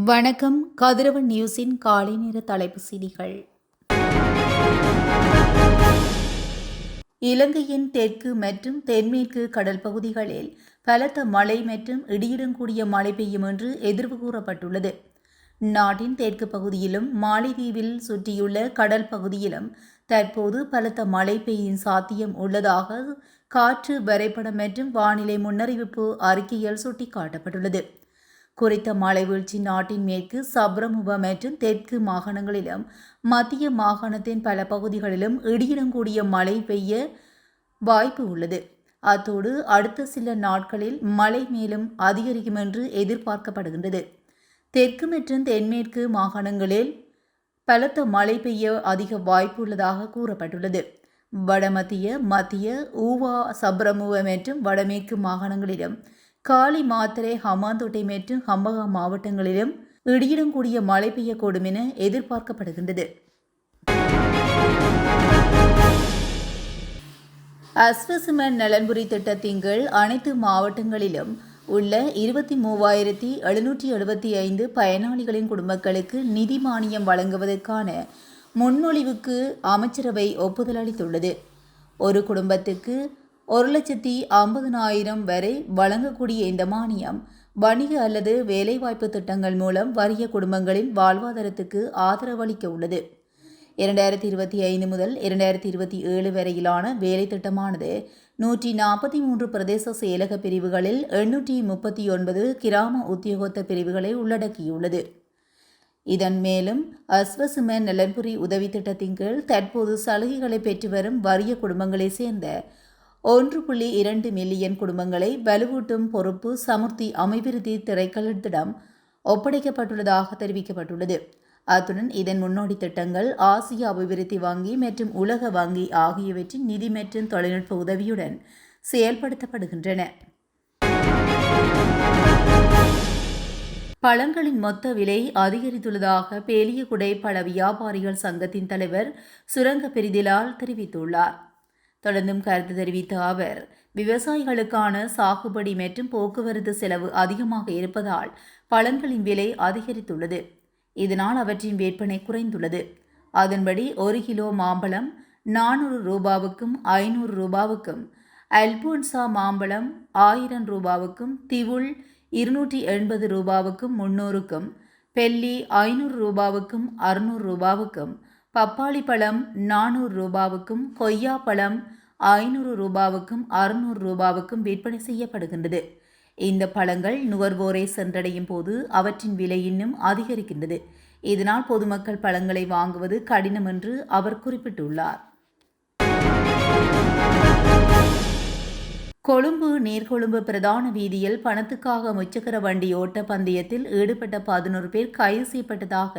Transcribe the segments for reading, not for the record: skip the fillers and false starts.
வணக்கம். கதிரவன் நியூஸின் காலை நேர தலைப்புச் செய்திகள். இலங்கையின் தெற்கு மற்றும் தென்மேற்கு கடல் பகுதிகளில் பலத்த மழை மற்றும் இடியுடன் கூடிய மழை பெய்யும் என்று எதிர்வு கூறப்பட்டுள்ளது. நாட்டின் தெற்கு பகுதியிலும் மாலைதீவில் சுற்றியுள்ள கடல் பகுதியிலும் தற்போது பலத்த மழை பெய்யும் சாத்தியம் உள்ளதாக காற்று வரைபடம் மற்றும் வானிலை முன்னறிவிப்பு அறிக்கையில் சுட்டிக்காட்டப்பட்டுள்ளது. குறித்த மழை வீழ்ச்சி நாட்டின் மேற்கு சப்ரமுவ மற்றும் தெற்கு மாகாணங்களிலும் மத்திய மாகாணத்தின் பல பகுதிகளிலும் இடியுடன் கூடிய மழை பெய்ய வாய்ப்பு உள்ளது. அத்தோடு அடுத்த சில நாட்களில் மழை மேலும் அதிகரிக்கும் என்று எதிர்பார்க்கப்படுகின்றது. தெற்கு மற்றும் தென்மேற்கு மாகாணங்களில் பலத்த மழை பெய்ய அதிக வாய்ப்பு உள்ளதாக கூறப்பட்டுள்ளது. மத்திய ஊவா சப்ரமுவ மற்றும் வடமேற்கு மாகாணங்களிலும் காலி மாத்தறை ஹமாந்தோட்டை மற்றும் ஹம்பகா மாவட்டங்களிலும் இடியுடன் கூடிய மழை பெய்யக்கூடும் என எதிர்பார்க்கப்படுகின்றது. அஸ்வசுமன் நலன்புரி திட்டத்தின் கீழ் அனைத்து மாவட்டங்களிலும் உள்ள 23,775 பயனாளிகளின் குடும்பங்களுக்கு நிதி மானியம் வழங்குவதற்கான முன்மொழிவுக்கு அமைச்சரவை ஒப்புதல் அளித்துள்ளது. ஒரு குடும்பத்துக்கு 1,50,000 வரை வழங்கக்கூடிய இந்த மானியம் வணிக அல்லது வேலைவாய்ப்பு திட்டங்கள் மூலம் வறிய குடும்பங்களின் வாழ்வாதாரத்துக்கு ஆதரவளிக்க உள்ளது. 2025 முதல் 2027 வரையிலான வேலை திட்டமானது 143 பிரதேச செயலக பிரிவுகளில் 839 கிராம உத்தியோகத்த பிரிவுகளை உள்ளடக்கியுள்ளது. இதன் மேலும் அஸ்வசுமன் நலன்புரி உதவி திட்டத்தின் கீழ் தற்போது சலுகைகளை பெற்று வரும் வறிய குடும்பங்களை சேர்ந்த 1.2 மில்லியன் குடும்பங்களை வலுவூட்டும் பொறுப்பு சமுர்த்தி அபிவிருத்தி திணைக்களத்திடம் ஒப்படைக்கப்பட்டுள்ளதாக தெரிவிக்கப்பட்டுள்ளது. அத்துடன் இதன் முன்னோடி திட்டங்கள் ஆசிய அபிவிருத்தி வங்கி மற்றும் உலக வங்கி ஆகியவற்றின் நிதி மற்றும் தொழில்நுட்ப உதவியுடன் செயல்படுத்தப்படுகின்றன. பழங்களின் மொத்த விலை அதிகரித்துள்ளதாக பேலியகுடை பழ வியாபாரிகள் சங்கத்தின் தலைவர் சுரங்க பெரிதிலால் தெரிவித்துள்ளார். தொடர்ந்தும் கருத்து தெரிவித்த அவர், விவசாயிகளுக்கான சாகுபடி மற்றும் போக்குவரத்து செலவு அதிகமாக இருப்பதால் பழங்களின் விலை அதிகரித்துள்ளது. இதனால் அவற்றின் விற்பனை குறைந்துள்ளது. அதன்படி 1 கிலோ மாம்பழம் 400 ரூபாவுக்கும் 500 ரூபாவுக்கும், அல்போன்சா மாம்பழம் 1000 ரூபாவுக்கும், திவுள் 280 ரூபாவுக்கும் 300க்கும், பெல்லி 500 ரூபாவுக்கும் 600 ரூபாவுக்கும், பப்பாளி பழம் 400 ரூபாவுக்கும், கொய்யா பழம் 500 ரூபாவுக்கும் 600 ரூபாவுக்கும் விற்பனை செய்யப்படுகின்றது. இந்த பழங்கள் நுகர்வோரை சென்றடையும் போது அவற்றின் விலை இன்னும் அதிகரிக்கின்றது. இதனால் பொதுமக்கள் பழங்களை வாங்குவது கடினம் என்று அவர் குறிப்பிட்டுள்ளார். கொழும்பு நீர்கொழும்பு பிரதான வீதியில் பணத்துக்காக முச்சக்கர வண்டி ஓட்ட பந்தயத்தில் ஈடுபட்ட 11 பேர் கைது செய்யப்பட்டதாக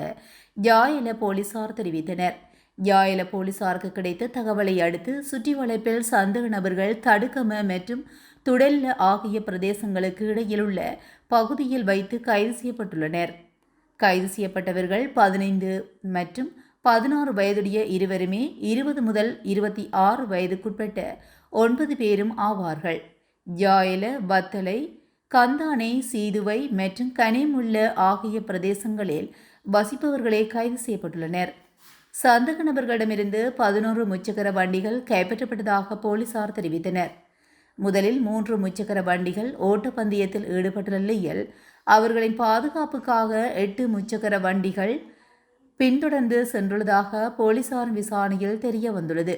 யாயல போலீசார் தெரிவித்தனர். யாயல போலீசாருக்கு கிடைத்த தகவலை அடுத்து சுற்றி வளைப்பில் சந்தேக நபர்கள் தடுக்கம மற்றும் துடெல்ல ஆகிய பிரதேசங்களுக்கு இடையிலுள்ள பகுதியில் வைத்து கைது செய்யப்பட்டுள்ளனர். கைது செய்யப்பட்டவர்கள் 15 மற்றும் 16 வயதுடைய இருவருமே 20 முதல் 26 வயதுக்குட்பட்ட 9 பேரும் ஆவார்கள். யாயல, வத்தலை, கந்தானை, சீதுவை மற்றும் கனேமுல்ல ஆகிய பிரதேசங்களில் வசிப்பவர்களே கைது செய்யப்பட்டுள்ளனர். சந்தேக நபர்களிடமிருந்து 11 முச்சக்கர வண்டிகள் கைப்பற்றப்பட்டதாக போலீசார் தெரிவித்தனர். முதலில் 3 முச்சக்கர வண்டிகள் ஓட்டப்பந்தயத்தில் ஈடுபட்டுள்ள நிலையில் அவர்களின் பாதுகாப்புக்காக 8 முச்சக்கர வண்டிகள் பின்தொடர்ந்து சென்றுள்ளதாக போலீசாரின் விசாரணையில் தெரிய வந்துள்ளது.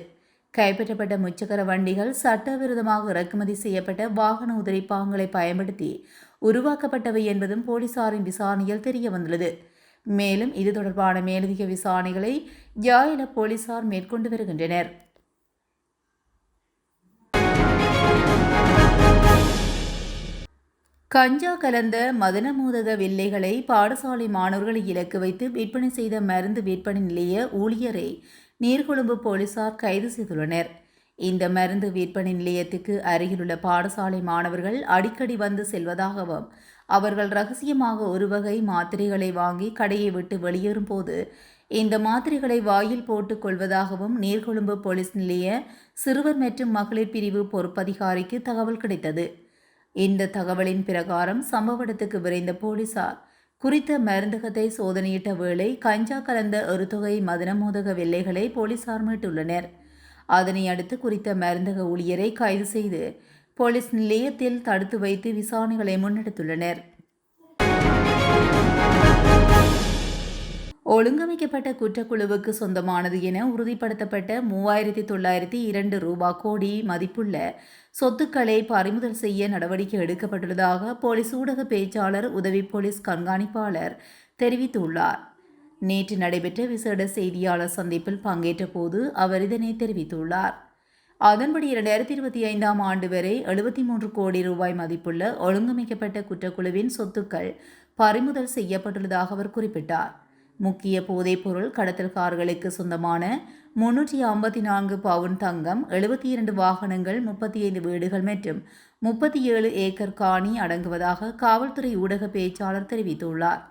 கைப்பற்றப்பட்ட முச்சக்கர வண்டிகள் சட்டவிரோதமாக இறக்குமதி செய்யப்பட்ட வாகன உதிரிப்பாகங்களை பயன்படுத்தி உருவாக்கப்பட்டவை என்பதும் போலீசாரின் விசாரணையில் தெரிய வந்துள்ளது. மேலும் இது தொடர்பான மேலதிக விசாரணைகளை யாயல போலீசார் மேற்கொண்டு வருகின்றனர். கஞ்சா கலந்த மதனமோதக வில்லைகளை பாடசாலை மாணவர்களை இலக்கு வைத்து விற்பனை செய்த மருந்து விற்பனை நிலைய ஊழியரை நீர்கொழும்பு போலீசார் கைது செய்துள்ளனர். இந்த மருந்து விற்பனை நிலையத்துக்கு அருகிலுள்ள பாடசாலை மாணவர்கள் அடிக்கடி வந்து செல்வதாகவும் அவர்கள் ரகசியமாக ஒரு வகை மாத்திரைகளை வாங்கி கடையை விட்டு வெளியேறும் போது இந்த மாத்திரைகளை வாயில் போட்டுக் கொள்வதாகவும் நீர்கொழும்பு போலீஸ் நிலைய சிறுவர் மற்றும் மகளிர் பிரிவு பொறுப்பதிகாரிக்கு தகவல் கிடைத்தது. இந்த தகவலின் பிரகாரம் சம்பவ இடத்துக்கு விரைந்த போலீசார் குறித்த மருந்தகத்தை சோதனையிட்ட வேளை கஞ்சா கலந்த ஒரு தொகை மதனமோதக வெள்ளைகளை போலீசார் மீட்டுள்ளனர். அதனை அடுத்து குறித்த மருந்தக ஊழியரை கைது செய்து போலீஸ் நிலையத்தில் தடுத்து வைத்து விசாரணைகளை முன்னெடுத்துள்ளனர். ஒழுங்கமைக்கப்பட்ட குற்றக்குழுவுக்கு சொந்தமானது என உறுதிப்படுத்தப்பட்ட 3902 ரூபாய் கோடி மதிப்புள்ள சொத்துக்களை பறிமுதல் செய்ய நடவடிக்கை எடுக்கப்பட்டுள்ளதாக போலீஸ் ஊடக பேச்சாளர் உதவி போலீஸ் கண்காணிப்பாளர் தெரிவித்துள்ளார். நேற்று நடைபெற்ற விசேட செய்தியாளர் சந்திப்பில் பங்கேற்ற போது அவர் இதனை தெரிவித்துள்ளார். அதன்படி 2025ஆம் ஆண்டு வரை 73 கோடி ரூபாய் மதிப்புள்ள ஒழுங்கமைக்கப்பட்ட குற்றக்குழுவின் சொத்துக்கள் பறிமுதல் செய்யப்பட்டுள்ளதாக அவர் குறிப்பிட்டார். முக்கிய போதைப்பொருள் கடத்தல்காரர்களுக்கு சொந்தமான 354 பவுன் தங்கம், 72 வாகனங்கள், 35 வீடுகள் மற்றும் 37 ஏக்கர் காணி அடங்குவதாக காவல்துறை ஊடக பேச்சாளர் தெரிவித்துள்ளார்.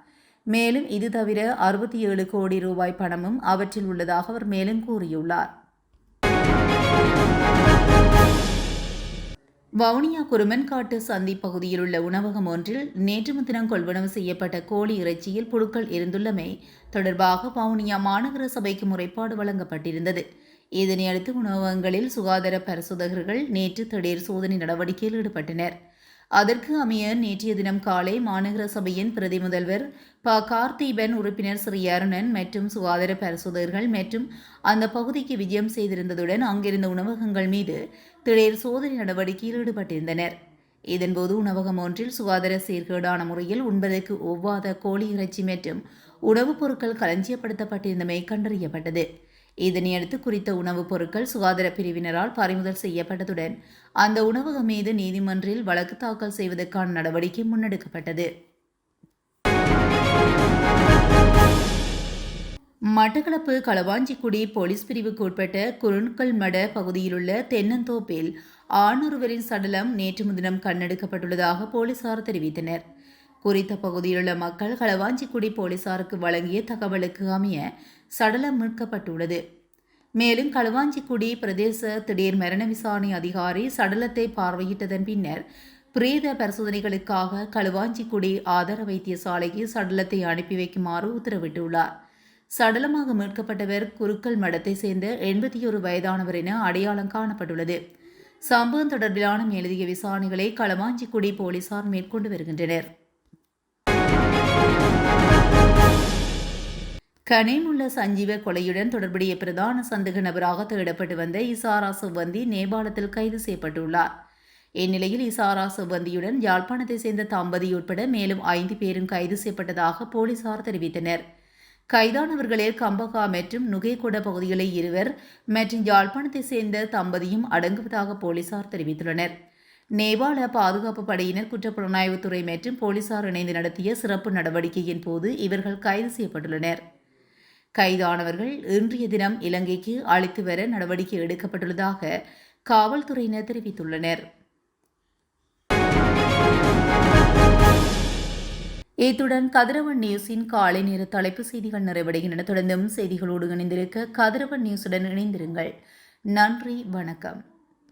மேலும் இது தவிர 67 கோடி ரூபாய் பணமும் அவற்றில் உள்ளதாக அவர் மேலும் கூறியுள்ளார். வவுனியா குருமன்காட்டு சந்தி பகுதியில் உள்ள உணவகம் ஒன்றில் நேற்று முன்தினம் கொள்வனவு செய்யப்பட்ட கோழி இறைச்சியில் புழுக்கள் இருந்துள்ளமை தொடர்பாக வவுனியா மாநகர சபைக்கு முறைப்பாடு வழங்கப்பட்டிருந்தது. இதனையடுத்து உணவகங்களில் சுகாதார பரிசோதகர்கள் நேற்று திடீர் சோதனை நடவடிக்கையில் ஈடுபட்டனர். அதற்கு அமைய நேற்றைய தினம் காலை மாநகர சபையின் பிரதி முதல்வர் கார்த்திபன், உறுப்பினர் ஸ்ரீ அருணன் மற்றும் சுகாதார பரிசோதகர்கள் மற்றும் அந்த பகுதிக்கு விஜயம் செய்திருந்ததுடன் அங்கிருந்த உணவகங்கள் மீது திடீர் சோதனை நடவடிக்கையில் ஈடுபட்டிருந்தனர். இதன்போது உணவகம் ஒன்றில் சுகாதார சீர்கேடான முறையில் உண்பதற்கு ஒவ்வாத கோழி இறைச்சி மற்றும் உணவுப் பொருட்கள் களஞ்சியப்படுத்தப்பட்டிருந்தமை கண்டறியப்பட்டது. இதனையடுத்து குறித்த உணவுப் பொருட்கள் சுகாதார பிரிவினரால் பறிமுதல் செய்யப்பட்டதுடன் அந்த உணவகம் மீது நீதிமன்றில் வழக்கு தாக்கல் செய்வதற்கான நடவடிக்கை முன்னெடுக்கப்பட்டது. மட்டக்களப்பு களவாஞ்சிக்குடி போலீஸ் பிரிவுக்கு உட்பட்ட குருண்கல்மட பகுதியிலுள்ள தென்னந்தோப்பில் ஆணொருவரின் சடலம் நேற்று முன்தினம் கண்டெடுக்கப்பட்டுள்ளதாக போலீசார் தெரிவித்தனர். குறித்த பகுதியிலுள்ள மக்கள் களவாஞ்சிக்குடி போலீசாருக்கு வழங்கிய தகவலுக்கு அமைய சடலம் மீட்கப்பட்டுள்ளது. மேலும் களவாஞ்சிக்குடி பிரதேச திடீர் மரண விசாரணை அதிகாரி சடலத்தை பார்வையிட்டதன் பின்னர் பிரேத பரிசோதனைகளுக்காக களுவாஞ்சிக்குடி ஆதார வைத்தியசாலைக்கு சடலத்தை அனுப்பி வைக்குமாறு உத்தரவிட்டுள்ளார். சடலமாக மீட்கப்பட்டவர் குருக்கல் மடத்தை சேர்ந்த 81 வயதானவர் என அடையாளம் காணப்பட்டுள்ளது. சம்பவம் தொடர்பிலான மேலதிக விசாரணைகளை களவாஞ்சிக்குடி போலீசார் மேற்கொண்டு வருகின்றனர். கனேமுள்ள சஞ்சீவ கொலையுடன் தொடர்புடைய பிரதான சந்தேக நபராக தேடப்பட்டு வந்த இசாரா செவ்வந்தி நேபாளத்தில் கைது செய்யப்பட்டுள்ளார். இந்நிலையில் இசாரா செவ்வந்தியுடன் யாழ்ப்பாணத்தை சேர்ந்த தம்பதி உட்பட மேலும் 5 பேரும் கைது செய்யப்பட்டதாக போலீசார் தெரிவித்தனர். கைதானவர்களில் கம்பகா மற்றும் நுகேகொட பகுதிகளை 2 மற்றும் யாழ்ப்பாணத்தை சேர்ந்த தம்பதியும் அடங்குவதாக போலீசார் தெரிவித்துள்ளனர். நேபாள பாதுகாப்பு படையினர், குற்றப்புலனாய்வுத்துறை மற்றும் போலீசார் இணைந்து நடத்திய சிறப்பு நடவடிக்கையின் போது இவர்கள் கைது செய்யப்பட்டுள்ளனர். கைதானவர்கள் இன்றைய தினம் இலங்கைக்கு அழைத்து வர நடவடிக்கை எடுக்கப்பட்டுள்ளதாக காவல்துறையினர் தெரிவித்துள்ளனர். இத்துடன் கதிரவன் நியூஸின் காலை நேர தலைப்பு செய்திகள் நிறைவடைகின்றன. தொடர்ந்தும் செய்திகளோடு இணைந்திருக்க கதிரவன் நியூஸுடன் இணைந்திருங்கள். நன்றி, வணக்கம்.